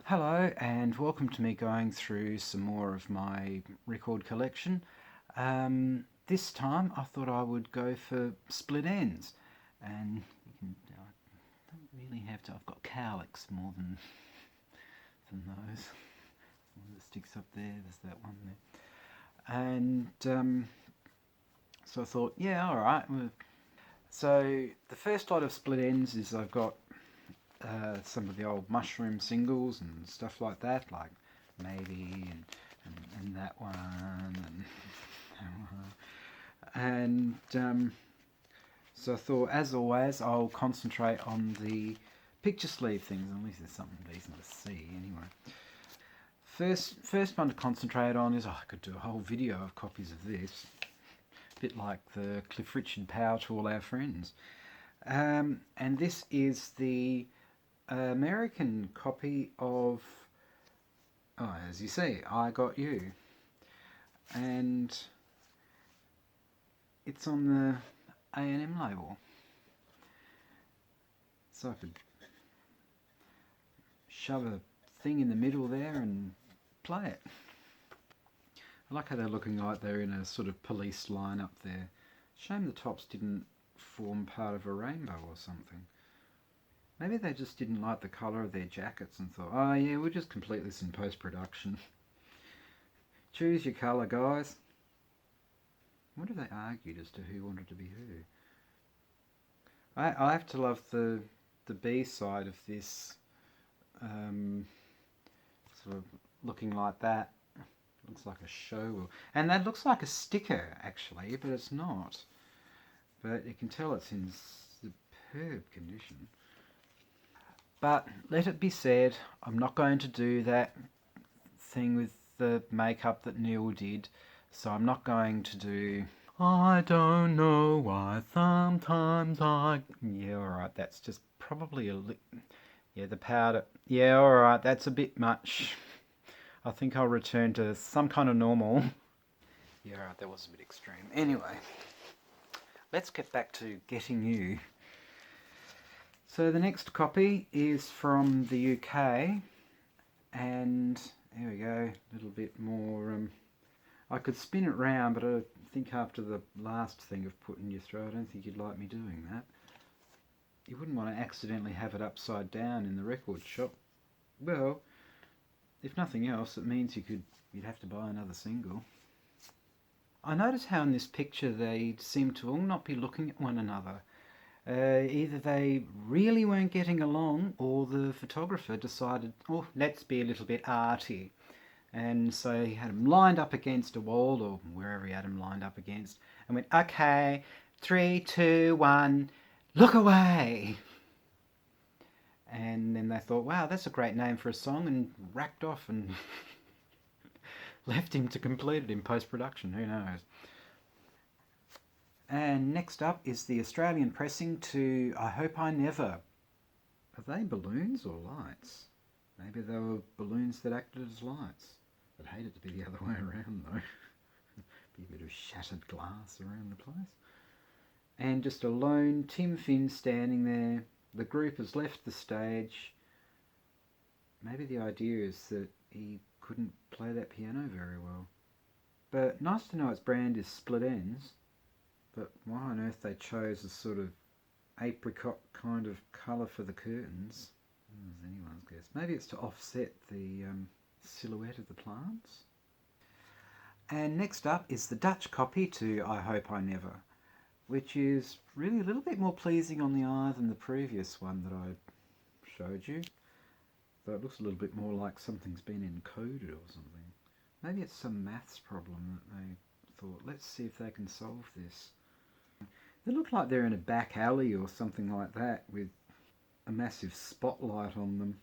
Hello and welcome to me going through some more of my record collection. This time I thought I would go for Split Ends, and I don't really have to. I've got cowlicks more than those. One that sticks up there. There's that one there, and so I thought, yeah, all right. So the first lot of Split Ends is I've got some of the old Mushroom singles and stuff like that, like Maybe and that one and so I thought, as always, I'll concentrate on the picture sleeve things. At least there's something decent to see anyway. First one to concentrate on is, I could do a whole video of copies of this, a bit like the Cliff Richard Power to All Our Friends. And this is the American copy of, as you see, I Got You. And it's on the A&M label. So I could shove a thing in the middle there and play it. I like how they're looking like they're in a sort of police line up there. Shame the tops didn't form part of a rainbow or something. Maybe they just didn't like the colour of their jackets and thought, oh yeah, we'll just complete this in post-production. Choose your colour, guys. I wonder if they argued as to who wanted to be who. I have to love the B side of this, sort of looking like that. Looks like a show, and that looks like a sticker actually, but it's not. But you can tell it's in superb condition. But let it be said, I'm not going to do that thing with the makeup that Neil did. So I'm not going to do, I don't know why sometimes I... Yeah, alright, that's just probably yeah, the powder. Yeah, alright, that's a bit much. I think I'll return to some kind of normal. Yeah, alright, that was a bit extreme. Anyway, let's get back to Getting You. So the next copy is from the UK, and there we go, a little bit more, I could spin it round, but I think after the last thing of putting your throat, I don't think you'd like me doing that. You wouldn't want to accidentally have it upside down in the record shop. Well, if nothing else, it means you'd have to buy another single. I notice how in this picture they seem to all not be looking at one another. Either they really weren't getting along, or the photographer decided, oh, let's be a little bit arty. And so he had them lined up against a wall, or wherever he had them lined up against, and went, okay, 3, 2, 1, look away! And then they thought, wow, that's a great name for a song, and racked off and left him to complete it in post-production, who knows. And next up is the Australian pressing to I Hope I Never. Are they balloons or lights? Maybe they were balloons that acted as lights. I'd hate it to be the other way around though. Be a bit of shattered glass around the place. And just a lone Tim Finn standing there. The group has left the stage. Maybe the idea is that he couldn't play that piano very well. But nice to know its brand is Split Enz. But why on earth they chose a sort of apricot kind of colour for the curtains, is anyone's guess. Maybe it's to offset the silhouette of the plants. And next up is the Dutch copy to I Hope I Never, which is really a little bit more pleasing on the eye than the previous one that I showed you. Though it looks a little bit more like something's been encoded or something. Maybe it's some maths problem that they thought, let's see if they can solve this. They look like they're in a back alley or something like that with a massive spotlight on them.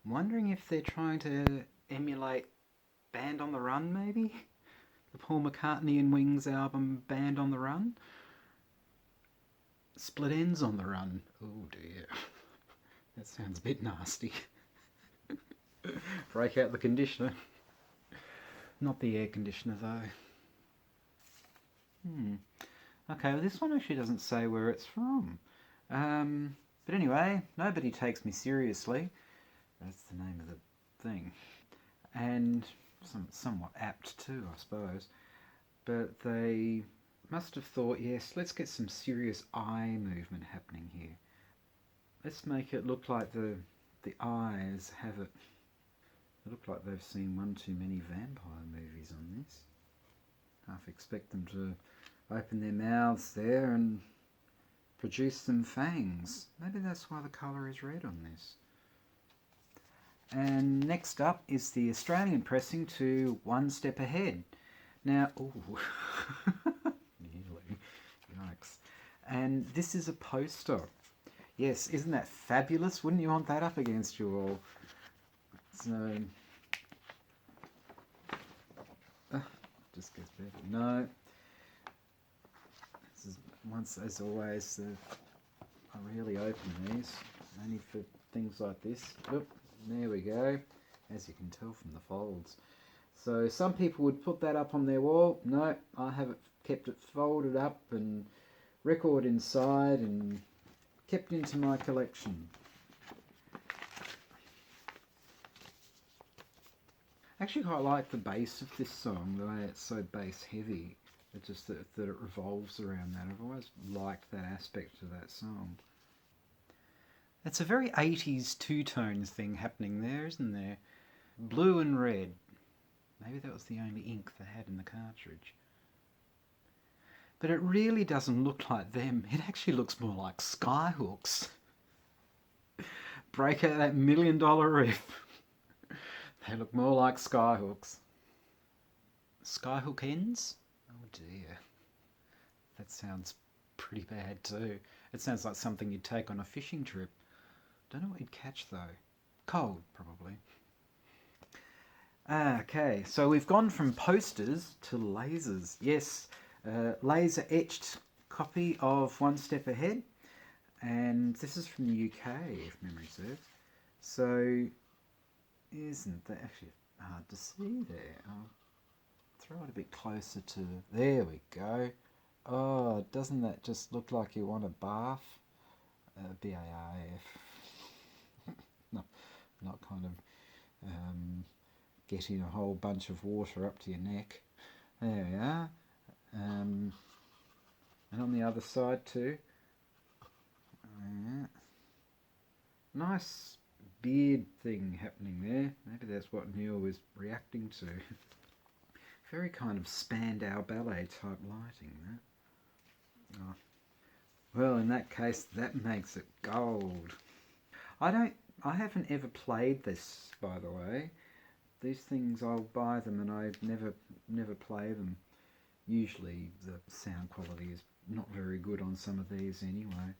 I'm wondering if they're trying to emulate Band on the Run, maybe? The Paul McCartney and Wings album Band on the Run? Split Ends on the Run. Oh dear. That sounds a bit nasty. Break out the conditioner. Not the air conditioner though. Okay, well this one actually doesn't say where it's from. But anyway, nobody takes me seriously. That's the name of the thing. And somewhat apt too, I suppose. But they must have thought, yes, let's get some serious eye movement happening here. Let's make it look like the eyes have it. They look like they've seen one too many vampire movies on this. Half expect them to open their mouths there and produce some fangs. Maybe that's why the colour is red on this. And next up is the Australian pressing to One Step Ahead. Now, ooh, nearly, yikes. And this is a poster. Yes, isn't that fabulous? Wouldn't you want that up against your wall? So, just gets better. No. This is, once, as always, I really open these, only for things like this. Oop, there we go, as you can tell from the folds. So some people would put that up on their wall. No, I have it, kept it folded up and record inside and kept into my collection. I actually quite like the bass of this song, the way it's so bass heavy. It's just that it revolves around that. I've always liked that aspect of that song. It's a very 80s two-tones thing happening there, isn't there? Blue and red. Maybe that was the only ink they had in the cartridge. But it really doesn't look like them. It actually looks more like Skyhooks. Break out that $1 million riff. They look more like Skyhooks. Skyhook ends? Oh dear. That sounds pretty bad too. It sounds like something you'd take on a fishing trip. Don't know what you'd catch though. Cold, probably. Okay, so we've gone from posters to lasers. Yes, laser etched copy of One Step Ahead. And this is from the UK, if memory serves. So, isn't that actually hard to see there? I'll throw it a bit closer to... There we go. Oh, doesn't that just look like you want a bath? B-A-R-F. not kind of getting a whole bunch of water up to your neck. There we are. And on the other side too. Nice beard thing happening there. Maybe that's what Neil was reacting to. Very kind of Spandau Ballet type lighting, that. Oh. Well, in that case, that makes it gold. I haven't ever played this, by the way. These things, I'll buy them and I never play them. Usually the sound quality is not very good on some of these anyway.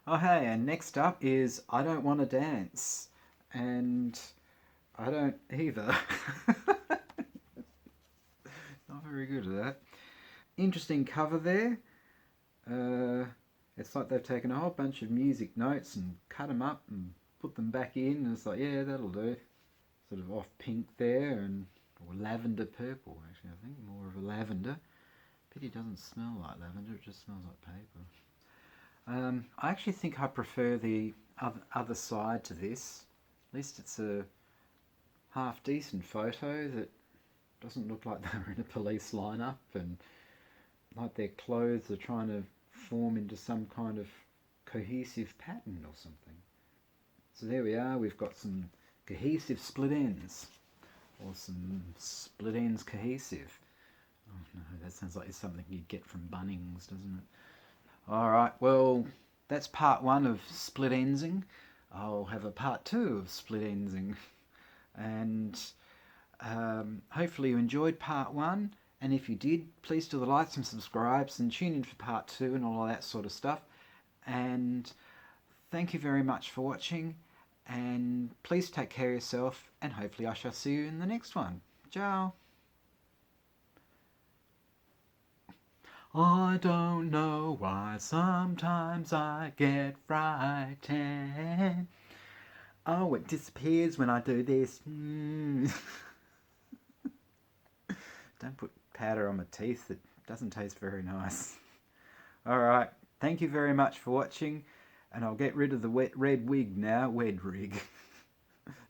Oh hey, and next up is I Don't Want to Dance. And I don't either. Not very good at that. Interesting cover there. It's like they've taken a whole bunch of music notes and cut them up and put them back in. And it's like, yeah, that'll do. Sort of off pink there, and or lavender purple, actually, I think. More of a lavender. Pity it doesn't smell like lavender, it just smells like paper. I actually think I prefer the other side to this. At least it's a half decent photo that doesn't look like they're in a police lineup and like their clothes are trying to form into some kind of cohesive pattern or something. So there we are, we've got some cohesive split ends, or some split ends cohesive. Oh no, that sounds like it's something you'd get from Bunnings, doesn't it? Alright, well, that's part one of split ensing. I'll have a part two of split ensing. And hopefully you enjoyed part one. And if you did, please do the likes and subscribes and tune in for part two and all of that sort of stuff. And thank you very much for watching. And please take care of yourself, and hopefully I shall see you in the next one. Ciao. I don't know why sometimes I get frightened. Oh, it disappears when I do this. Don't put powder on my teeth, it doesn't taste very nice. Alright, thank you very much for watching. And I'll get rid of the wet red wig now. Wed rig.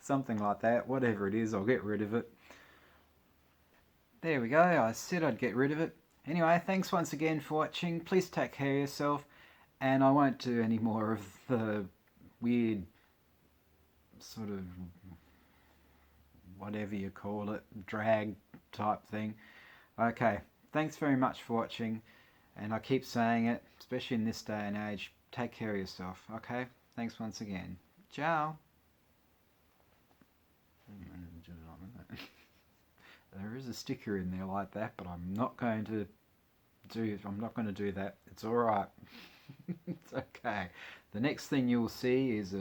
Something like that. Whatever it is, I'll get rid of it. There we go. I said I'd get rid of it. Anyway, thanks once again for watching. Please take care of yourself. And I won't do any more of the weird sort of whatever you call it, drag type thing. Okay, thanks very much for watching. And I keep saying it, especially in this day and age, take care of yourself, okay? Thanks once again. Ciao. There is a sticker in there like that, but I'm not going to do that. It's alright. It's okay. The next thing you'll see is